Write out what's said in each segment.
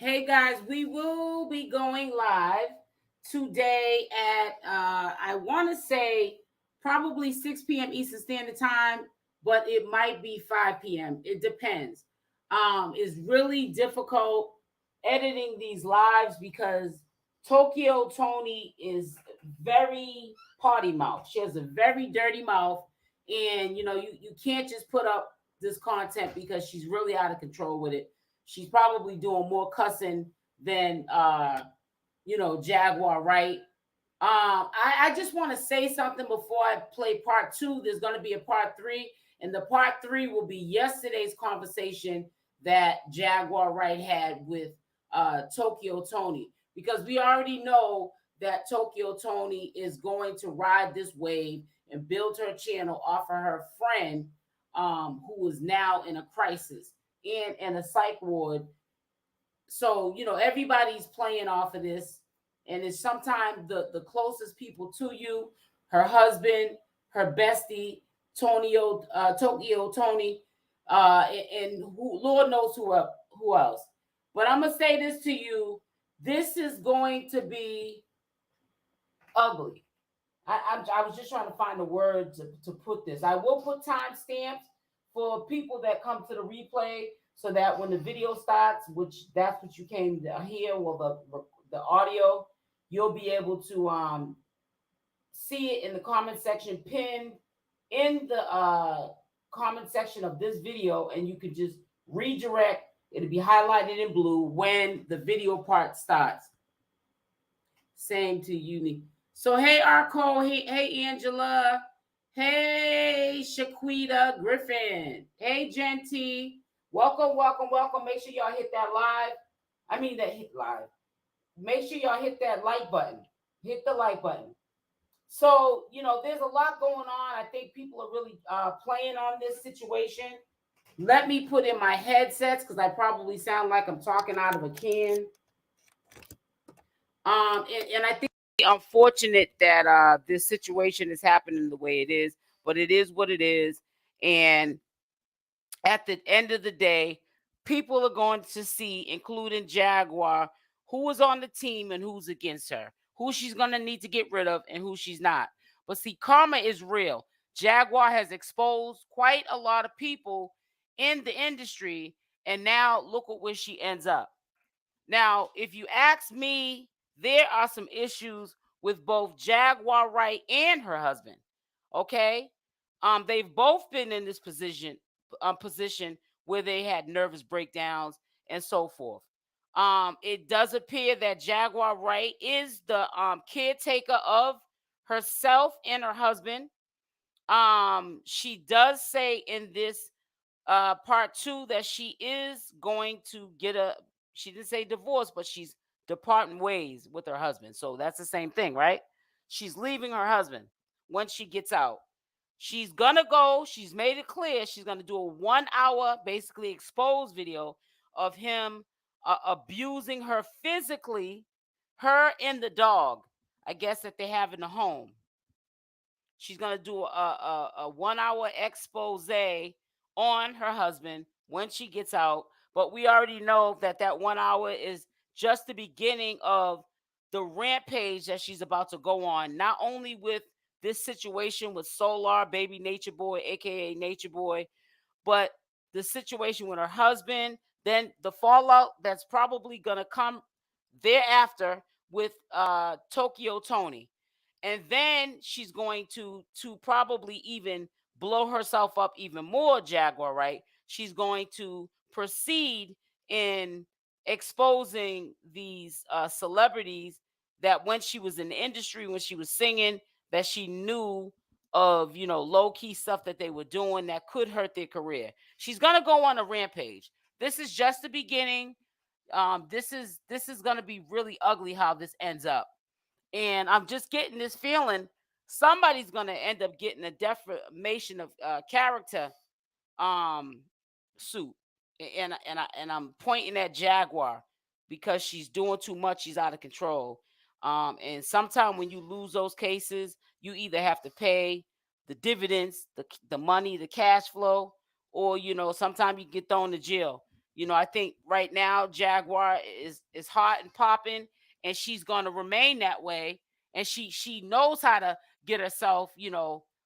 Hey guys, we will be going live today at I want to say probably 6 p.m. Eastern Standard Time, but it might be 5 p.m. It depends. It's really difficult editing these lives because Tokyo Tony is very potty mouth. She has a very dirty mouth, and you can't just put up this content because she's really out of control with it. She's probably doing more cussing than Jaguar Wright. I just want to say something before I play part two. There's going to be a part three, and the part three will be yesterday's conversation that Jaguar Wright had with Tokyo Tony, because we already know that Tokyo Tony is going to ride this wave and build her channel off of her friend, who is now in a crisis in a psych ward. So everybody's playing off of this, and it's sometimes the closest people to you, her husband, her bestie, Tokyo Tony, and who, Lord knows who else. But I'm gonna say this to you: this is going to be ugly. I was just trying to find a word to put this. I will put timestamps for people that come to the replay, so that when the video starts, which that's what you came to hear, well, the audio, you'll be able to see it in the comment section, pinned in the comment section of this video, and you could just redirect. It'll be highlighted in blue when the video part starts. Same to you. So hey Arco, hey Angela, hey Shaquita Griffin, hey Genty, welcome. Make sure y'all hit that live. I mean that hit live. Make sure y'all hit that like button. Hit the like button. So there's a lot going on. I think people are really playing on this situation. Let me put in my headsets because I probably sound like I'm talking out of a can. And I think it's unfortunate that this situation is happening the way it is, but it is what it is. And at the end of the day, people are going to see, including Jaguar, who is on the team and who's against her, who she's going to need to get rid of and who she's not. But see, karma is real. Jaguar has exposed quite a lot of people in the industry, and now look at where she ends up. Now, if you ask me, there are some issues with both Jaguar Wright and her husband. Okay, they've both been in this position where they had nervous breakdowns and so forth. It does appear that Jaguar Wright is the caretaker of herself and her husband. She does say in this part two that she is going to get she didn't say divorce, but she's departing ways with her husband. So that's the same thing, right? She's leaving her husband when she gets out. She's gonna go, she's made it clear, she's gonna do a 1 hour basically exposed video of him abusing her physically, her and the dog, I guess, that they have in the home. She's gonna do a 1 hour expose on her husband when she gets out. But we already know that 1 hour is just the beginning of the rampage that she's about to go on, not only with this situation with Solar Baby Natureboy, aka Natureboy, but the situation with her husband, then the fallout that's probably gonna come thereafter with Tokyo Tony. And then she's going to probably even blow herself up even more, Jaguar, right? She's going to proceed in exposing these celebrities that when she was in the industry, when she was singing, that she knew of, low-key stuff that they were doing that could hurt their career. She's going to go on a rampage. This is just the beginning. This is going to be really ugly how this ends up. And I'm just getting this feeling somebody's going to end up getting a defamation of character suit. And I'm pointing at Jaguar because she's doing too much. She's out of control. And sometimes when you lose those cases, you either have to pay the dividends, the money, the cash flow, or sometimes you get thrown to jail. I think right now Jaguar is hot and popping, and she's going to remain that way. And she knows how to get herself,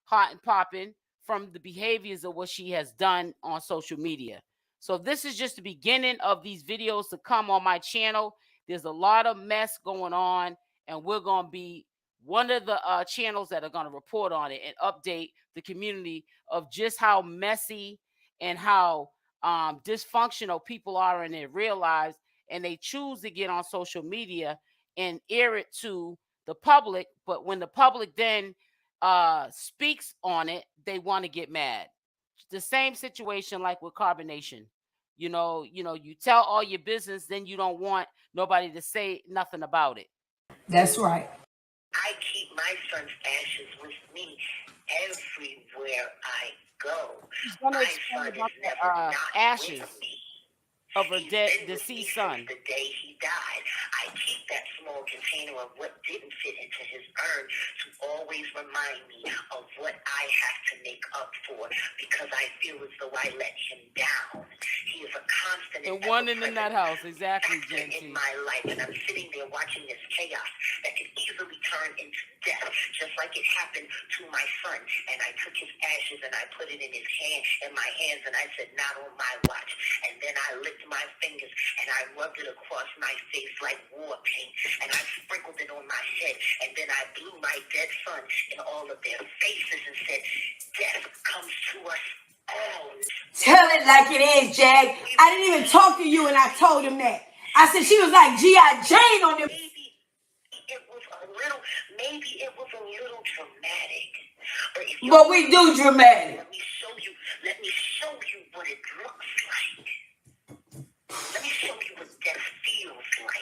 hot and popping from the behaviors of what she has done on social media. So this is just the beginning of these videos to come on my channel. There's a lot of mess going on, and we're going to be one of the channels that are going to report on it and update the community of just how messy and how dysfunctional people are in their real lives, and they choose to get on social media and air it to the public. But when the public then speaks on it, they want to get mad. The same situation like with carbonation. You tell all your business, then you don't want nobody to say nothing about it. That's right. I keep my son's ashes with me everywhere I go. My son is never not ashes with me. of her He's been with me deceased son. since the day he died. I keep that small container of what didn't fit into his urn to always remind me of what I have to make up for, because I feel as though I let him down. He is a constant and one in the nut house, exactly, in my life, and I'm sitting there watching this chaos that could easily turn into death, just like it happened to my son. And I took his ashes and I put it in my hands, and I said, "Not on my watch." And then I licked my fingers and I rubbed it across my face like war paint, and I sprinkled it on my head, and then I blew my dead son in all of their faces and said, "Death comes to us all." Tell it like it is, Jag. I didn't even talk to you and I told him that. I said she was like G.I. Jane on them. Maybe it was a little dramatic. But we do dramatic. Let me show you what it looks like. Let me show you what death feels like.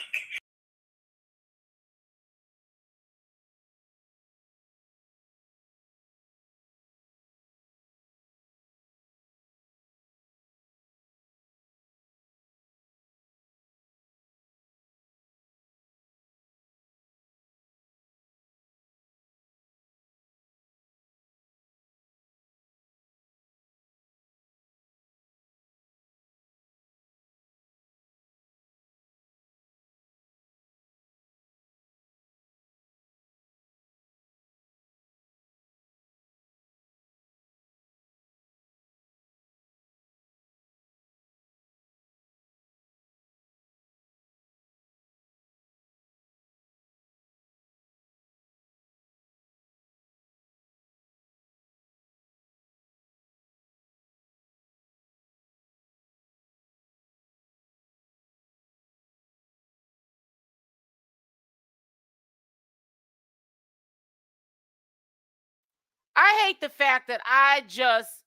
I hate the fact that I just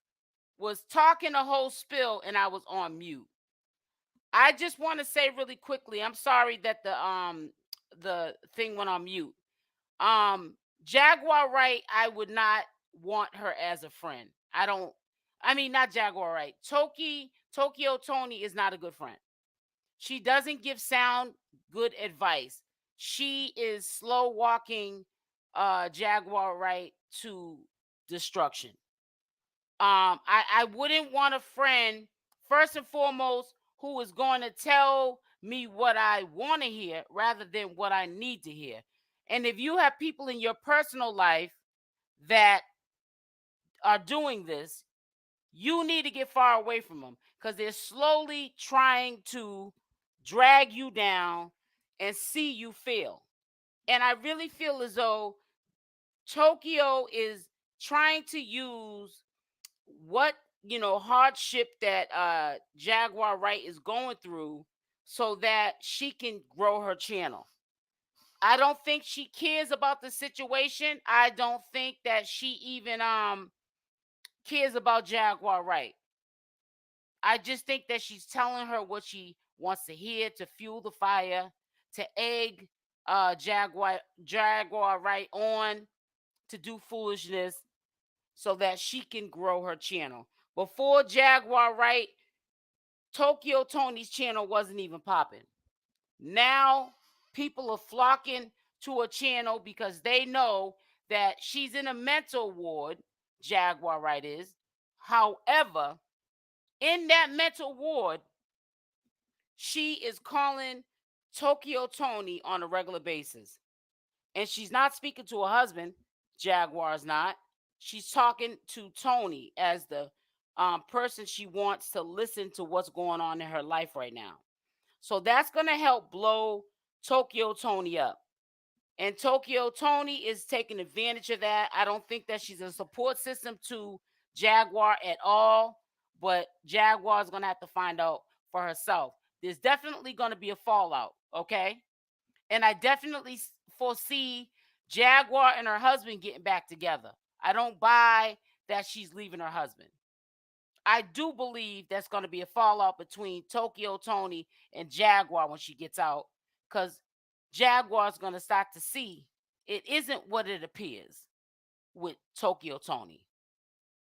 was talking a whole spill and I was on mute. I just want to say really quickly, I'm sorry that the thing went on mute. Jaguar Wright, I would not want her as a friend. Not Jaguar Wright. Tokyo Tony is not a good friend. She doesn't give sound good advice. She is slow walking Jaguar Wright to destruction. I wouldn't want a friend, first and foremost, who is going to tell me what I want to hear rather than what I need to hear. And if you have people in your personal life that are doing this, you need to get far away from them, because they're slowly trying to drag you down and see you fail. And I really feel as though Tokyo is trying to use what hardship that Jaguar Wright is going through so that she can grow her channel. I don't think she cares about the situation. I don't think that she even cares about Jaguar Wright. I just think that she's telling her what she wants to hear to fuel the fire, to egg Jaguar Wright on to do foolishness so that she can grow her channel. Before Jaguar Wright, Tokyo Tony's channel wasn't even popping. Now people are flocking to her channel because they know that she's in a mental ward, Jaguar Wright is. However, in that mental ward, she is calling 𝗪𝗘𝗫𝗧 on a regular basis. And she's not speaking to her husband. Jaguar's not. She's talking to Tony as the person she wants to listen to what's going on in her life right now. So that's going to help blow 𝗪𝗘𝗫𝗧 up. And 𝗪𝗘𝗫𝗧 is taking advantage of that. I don't think that she's a support system to Jaguar at all, but Jaguar is going to have to find out for herself. There's definitely going to be a fallout, okay? And I definitely foresee Jaguar and her husband getting back together. I don't buy that she's leaving her husband. I do believe that's going to be a fallout between 𝗪𝗘𝗫𝗧 and Jaguar when she gets out, because Jaguar's going to start to see it isn't what it appears with 𝗪𝗘𝗫𝗧.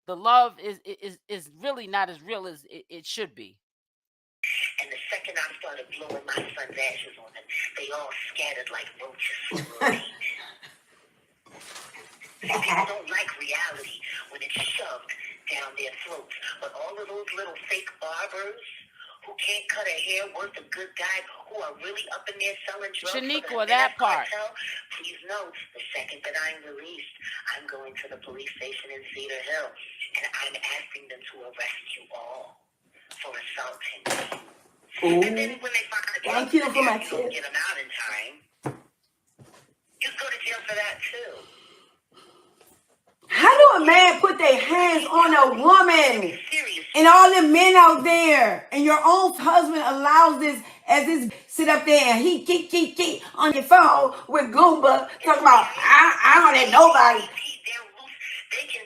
The love is really not as real as it should be. And the second I started blowing my son's ashes on them, they all scattered like roaches. People don't like reality when it's shoved down their throats. But all of those little fake barbers who can't cut a hair worth a good guy, who are really up in there selling drugs Shaniqua, for the that part. cartel, please know, the second that I'm released, I'm going to the police station in Cedar Hill, and I'm asking them to arrest you all for assaulting me. Ooh. And then when they find the Thank drugs, you for my you don't tip. get them out in time. You go to jail for that too. How do a man put their hands on a woman? Serious. And all the men out there, and your own husband allows this as this sit up there and he keep on your phone with Goomba talking about I don't let nobody. They can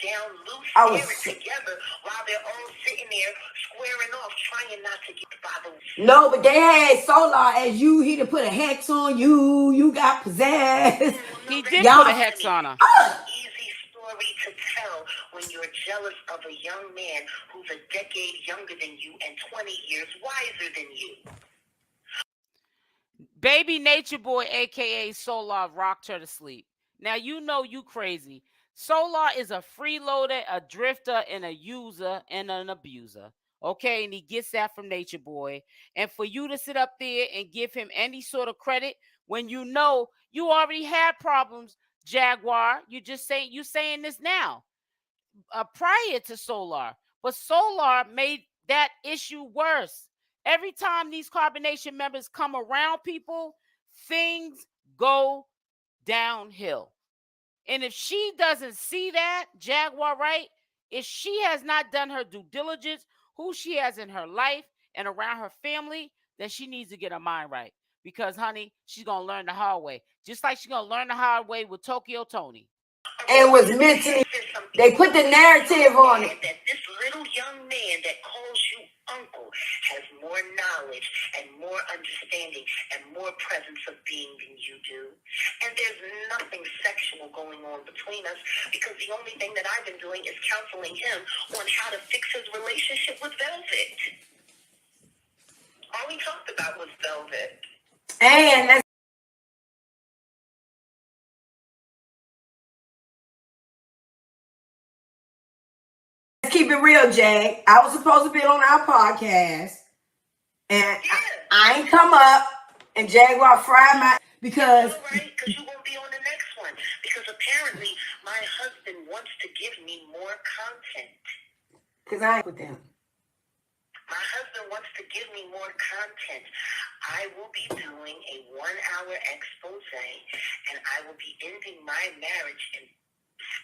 down loose I was spirit together while they're all sitting there squaring off, trying not to get bothered. No, but they had Solar as you. He to put a hex on you. You got possessed. He did Y'all- put a hex on her. Easy story to tell when you're jealous of a young man who's a decade younger than you and 20 years wiser than you. Baby Natureboy, aka Solar, rocked her to sleep. Now you know you crazy. Solar is a freeloader, a drifter, and a user and an abuser. Okay, and he gets that from Natureboy. And for you to sit up there and give him any sort of credit when you know you already had problems, Jaguar, you saying this now, prior to Solar, but Solar made that issue worse. Every time these Carbonation members come around people, things go downhill. And if she doesn't see that, Jaguar Wright, if she has not done her due diligence, who she has in her life and around her family, then she needs to get her mind right. Because, honey, she's going to learn the hard way. Just like she's going to learn the hard way with 𝗪𝗘𝗫𝗧. And was mentally, they put the narrative on it. That this little young man that calls you uncle has more knowledge and more understanding and more presence of being than you do. And there's nothing sexual going on between us, because the only thing that I've been doing is counseling him on how to fix his relationship with Velvet. All we talked about was Velvet. And let's keep it real, Jag. I was supposed to be on our podcast, and I ain't come up, and Jaguar fried my because. All right, because you won't be on the next one. Because apparently my husband wants to give me more content. Because I ain't with them. My husband wants to give me more content. I will be doing a 1-hour expose, and I will be ending my marriage in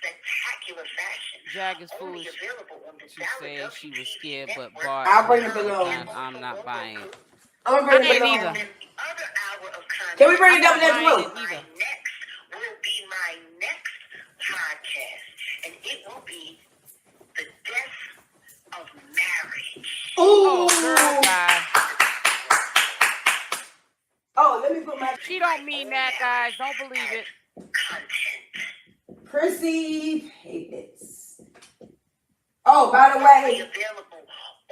spectacular fashion. Jag is Only foolish. available on the She said she was scared, but network. Bart, I'll bring it below. I'm not buying it. I'm gonna bring I it ain't below. either. And the other hour of content. Can we bring it I'm up not next buying week? it. My next podcast, and it will be the death of marriage. Oh, Ooh. girl, guys. Oh, let me put my She don't mean that, guys. Don't believe it. Content. Percy Payments. Oh, by the Only way, available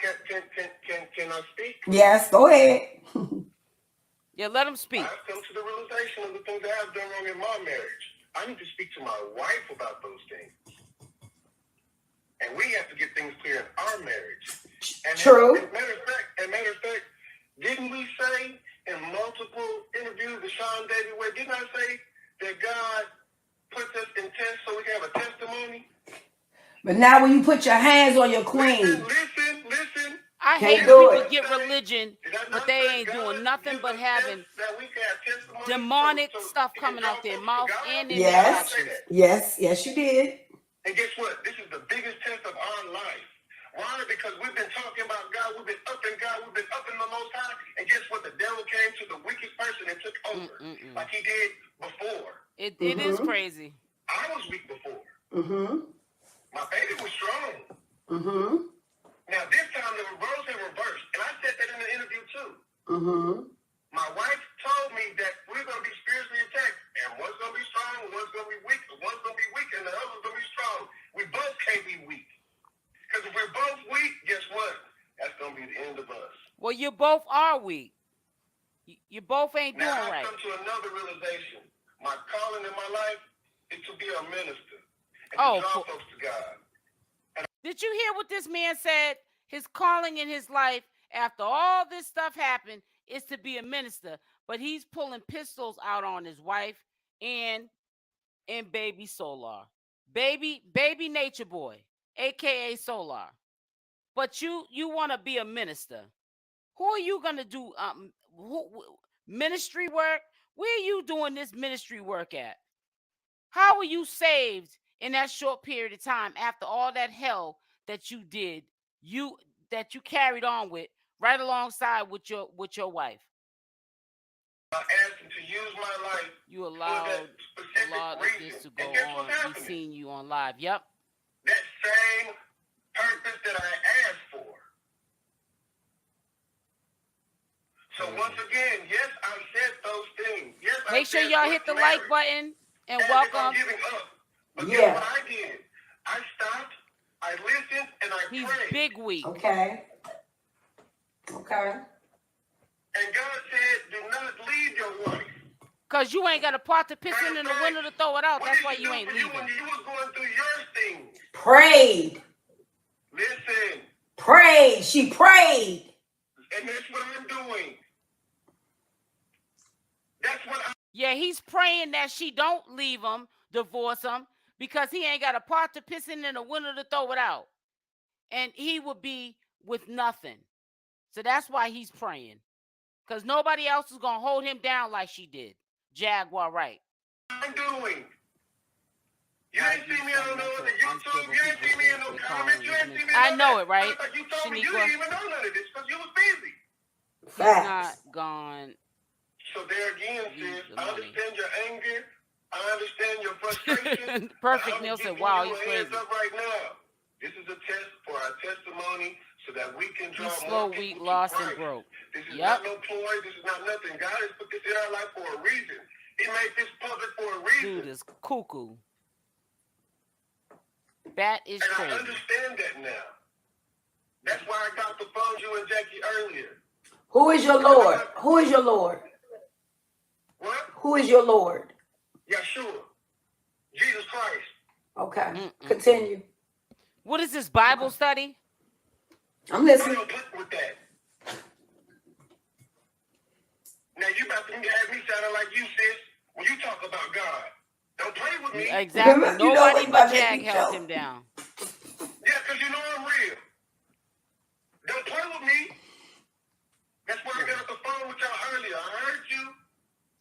Can I speak? Yes, go ahead. Yeah, let him speak. I've come to the realization of the things I have done wrong in my marriage. I need to speak to my wife about those things. And we have to get things clear in our marriage. And True. As a matter of fact, didn't we say in multiple interviews with Sean David Way, didn't I say that God puts us in tests so we can have a testimony? But now when you put your hands on your queen. Listen. I Can't hate do when people it. get religion, but they ain't doing nothing but having demonic stuff coming out their mouth and in their actions. Yes, you did. And guess what? This is the biggest test of our life. Why? Because we've been talking about God, we've been up in God, we've been up in the Most High, and guess what? The devil came to the weakest person and took over, like he did before. It is crazy. I was weak before. My baby was strong. Now this time the roles have reversed, and I said that in the interview too. My wife told me that we're going to be spiritually attacked, and one's going to be strong, one's going to be weak, one's going to be weak, and the other's going to be strong. We both can't be weak. Because if we're both weak, guess what? That's going to be the end of us. Well, you both are weak. You both ain't doing right. Now I've come to another realization. My calling in my life is to be a minister and to draw folks to God. Did you hear what this man said? His calling in his life after all this stuff happened is to be a minister, but he's pulling pistols out on his wife and baby Solar. Baby Natureboy, aka Solar. But you want to be a minister. Who are you going to do ministry work? Where are you doing this ministry work at? How were you saved in that short period of time after all that hell that you did, that you carried on with right alongside with your wife? I asked him to use my life. You allowed a lot of this to go on. We seen you on live. Yep. That same purpose that I asked for. So once again, yes, I said those things. Yes, make sure y'all hit the like button and welcome. Giving up. But guess what I did? I stopped, I listened, and I prayed. He's big weak. Okay. And God said, do not leave your wife. Because you ain't got a pot to piss in the window to throw it out. That's why you ain't leaving. When you was going through your thing. Prayed. Listen. Prayed. She prayed. And that's what I'm doing. That's what I'm. Yeah, he's praying that she don't leave him, divorce him, because he ain't got a pot to piss in the window to throw it out. And he would be with nothing. So that's why he's praying. Because nobody else is going to hold him down like she did. Jaguar Wright. I'm doing. You ain't see me on no other YouTube. You ain't see me in no comments. You ain't see me. I know it, right? You told me you didn't even know none of this because you was busy. He's not gone. So there again, sis, I understand your anger. I understand your frustration. Perfect. Neil said, wow, he's crazy. Up right now. This is a test for our testimony so that we can draw he's more slow, weak, lost, and broke. This is not no ploy. This is not nothing. God has put this in our life for a reason. He made this public for a reason. Dude is cuckoo. That is crazy. I understand that now. That's why I got the phone you and Jackie earlier. Who is your Lord? Who is your Lord? What? Who is your Lord? Yeshua. Jesus Christ. Okay. Continue. What is this Bible study? I'm listening. Don't put with that. Now you about to have me sounding like you, sis, when you talk about God. Don't play with me. Exactly. Nobody but Jag held him down. Yeah, because you know I'm real. Don't play with me. That's why I got off the phone with y'all earlier. I heard you,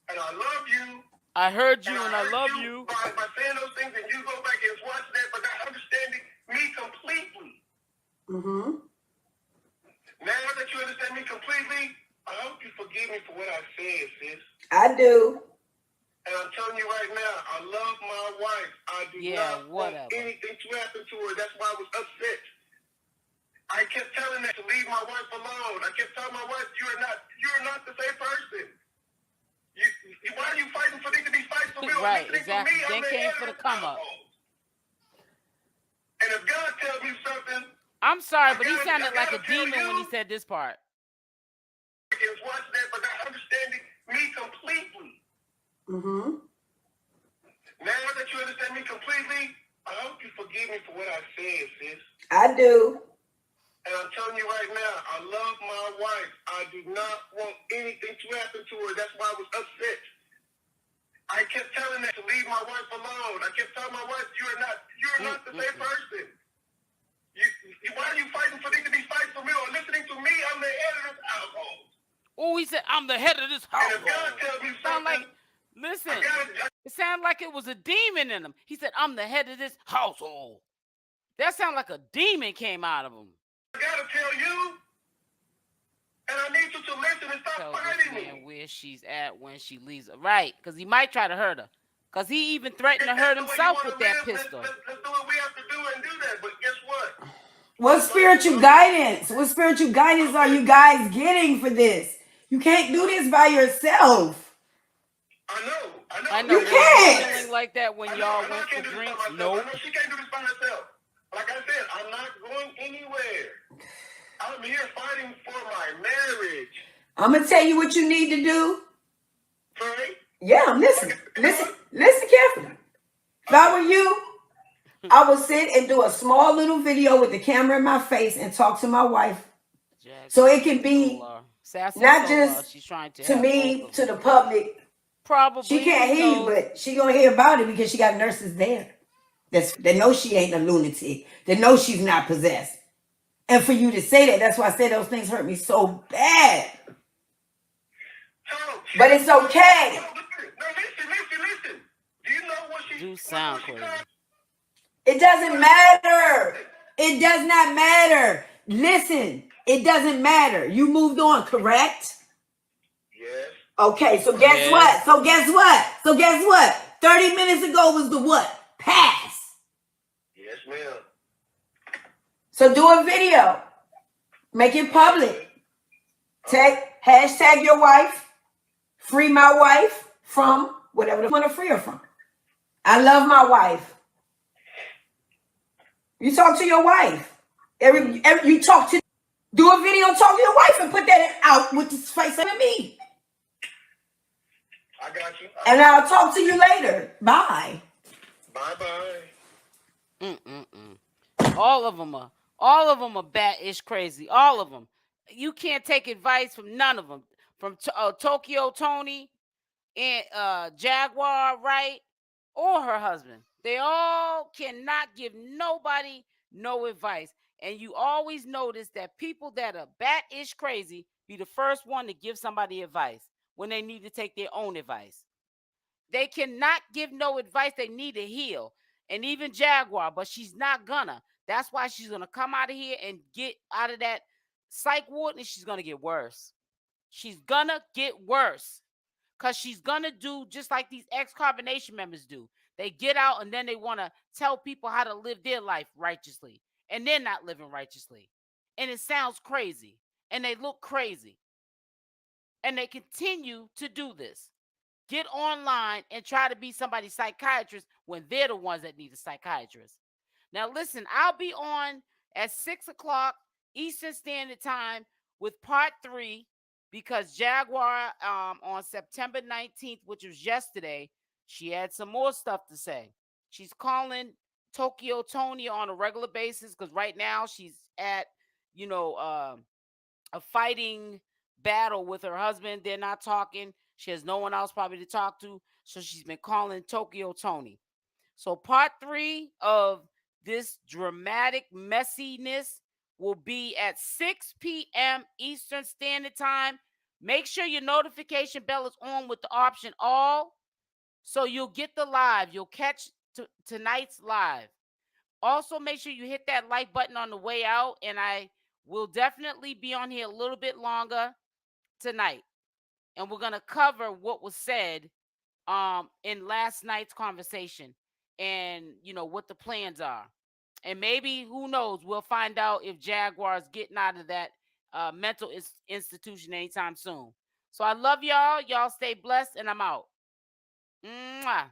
and I love you. I heard you, and I love you. By saying those things, and you go back and watch that, but not understanding me completely. Now that you understand me completely, I hope you forgive me for what I said, sis. I do. And I'm telling you right now, I love my wife. I do not want anything to happen to her. That's why I was upset. I kept telling her to leave my wife alone. I kept telling my wife, you're not the same person. Why are you fighting for me to be fighting for me? Right, exactly. They came for the come up. And if God tells me something, I'm sorry, but he sounded like a demon when he said this part. Watch that, but not understanding me completely. Mm-hmm. Now that you understand me completely, I hope you forgive me for what I said, sis. I do. And I'm telling you right now, I love my wife. I do not want anything to happen to her. That's why I was upset. I kept telling her to leave my wife alone. I kept telling my wife, you're not the same person. Why are you fighting for me to be fighting for me or listening to me? I'm the head of this household. Oh, he said, I'm the head of this household. And if God tells me something, listen, it sounded like it was a demon in him. He said, I'm the head of this household. That sounded like a demon came out of him. I gotta tell you, and I need you to listen and stop fighting me. Where she's at when she leaves. Right, because he might try to hurt her. Because he even threatened to hurt himself with that pistol. Let's do what we have to do and do that. But guess what? What spiritual guidance? What spiritual guidance are you guys getting for this? You can't do this by yourself. I know. You can't. Feeling like that when y'all went for drinks? No. I know she can't do this by herself. Like I said, I'm not going anywhere. I'm here fighting for my marriage. I'm gonna tell you what you need to do. Right? Yeah, I'm listening. Listen carefully. If I were you, I would sit and do a small little video with the camera in my face and talk to my wife, so it can be not just she's trying to me, to the public. Probably she can't hear you, but she gonna hear about it because she got nurses there that know she ain't a lunatic, that know she's not possessed. And for you to say that, that's why I said those things hurt me so bad. But it's okay. No, listen. Do you know what she do sound crazy? It doesn't matter. It does not matter. Listen, it doesn't matter. You moved on, correct? Yes. Okay, so guess what? So guess what? 30 minutes ago was the what? Pass. Yes, ma'am. So do a video. Make it public. Hashtag your wife. Free my wife from whatever they want to free her from. I love my wife. You talk to your wife. You talk to, do a video, talk to your wife and put that out with this face of me. I got you. And I'll talk to you later. Bye. Bye-bye. All of them are bat-ish crazy. All of them. You can't take advice from none of them. From Tokyo Tony and Jaguar Wright or her husband. They all cannot give nobody no advice. And you always notice that people that are bat-ish crazy be the first one to give somebody advice when they need to take their own advice. They cannot give no advice. They need to heal. And even Jaguar, but she's not gonna. That's why she's gonna come out of here and get out of that psych ward, and she's gonna get worse. She's gonna get worse because she's gonna do just like these ex-carbonation members do. They get out and then they want to tell people how to live their life righteously, and they're not living righteously. And it sounds crazy, and they look crazy, and they continue to do this. Get online and try to be somebody's psychiatrist when they're the ones that need a psychiatrist. Now, listen, I'll be on at 6 o'clock Eastern Standard Time with part 3 because Jaguar on September 19th, which was yesterday, she had some more stuff to say. She's calling Tokyo Tony on a regular basis because right now she's at, a fighting battle with her husband. They're not talking. She has no one else probably to talk to. So she's been calling Tokyo Tony. So part 3 of this dramatic messiness will be at 6 p.m. Eastern Standard Time. Make sure your notification bell is on with the option all, so you'll get the live. You'll catch tonight's live. Also, make sure you hit that like button on the way out, and I will definitely be on here a little bit longer tonight. And we're going to cover what was said in last night's conversation and, what the plans are. And maybe, who knows, we'll find out if Jaguar's getting out of that mental institution anytime soon. So I love y'all. Y'all stay blessed, and I'm out. Mwah.